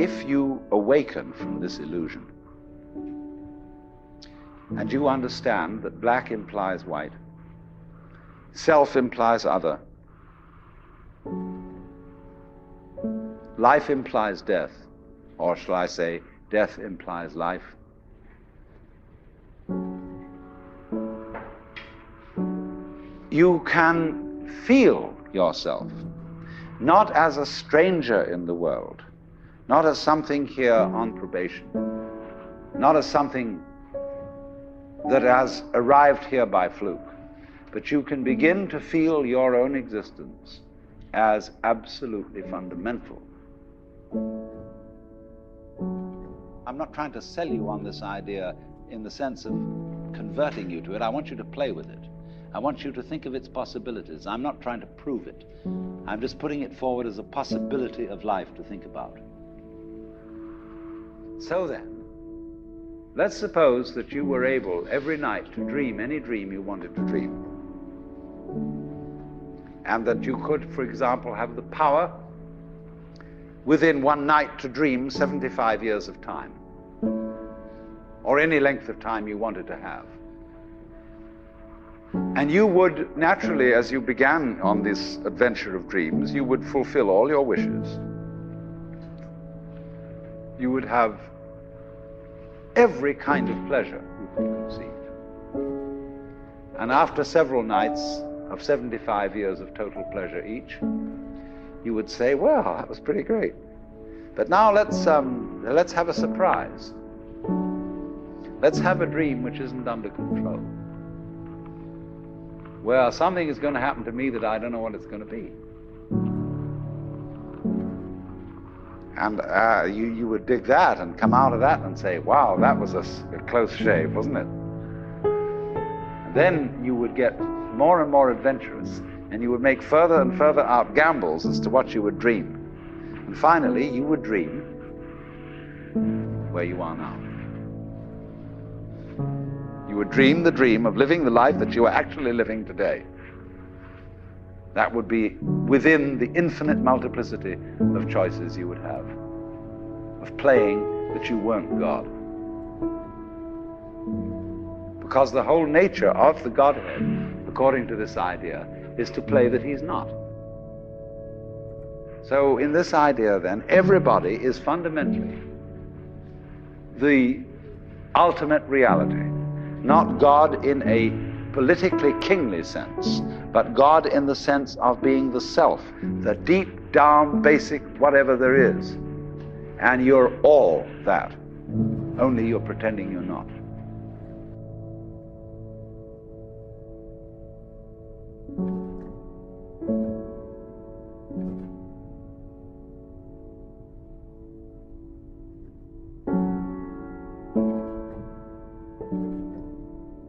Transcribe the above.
if you awaken from this illusion, and you understand that black implies white, self implies other, life implies death, or shall I say, death implies life, you can feel yourself not as a stranger in the world, not as something here on probation, not as something that has arrived here by fluke, but you can begin to feel your own existence as absolutely fundamental. I'm not trying to sell you on this idea in the sense of converting you to it. I want you to play with it. I want you to think of its possibilities. I'm not trying to prove it. I'm just putting it forward as a possibility of life to think about. So then, let's suppose that you were able every night to dream any dream you wanted to dream. And that you could, for example, have the power within one night to dream 75 years of time, or any length of time you wanted to have. And you would naturally, as you began on this adventure of dreams, you would fulfill all your wishes. You would have every kind of pleasure you could conceive. And after several nights of 75 years of total pleasure each, you would say, well, that was pretty great. But now let's have a surprise. Let's have a dream which isn't under control. Well, something is going to happen to me that I don't know what it's going to be. And you would dig that and come out of that and say, wow, that was a close shave, wasn't it? And then you would get more and more adventurous, and you would make further and further out gambles as to what you would dream. And finally, you would dream where you are now. You would dream the dream of living the life that you are actually living today. That would be within the infinite multiplicity of choices you would have, of playing that you weren't God. Because the whole nature of the Godhead, according to this idea, is to play that he's not. So in this idea then, everybody is fundamentally the ultimate reality. Not God in a politically kingly sense, but God in the sense of being the self, the deep down basic whatever there is. And you're all that, only you're pretending you're not.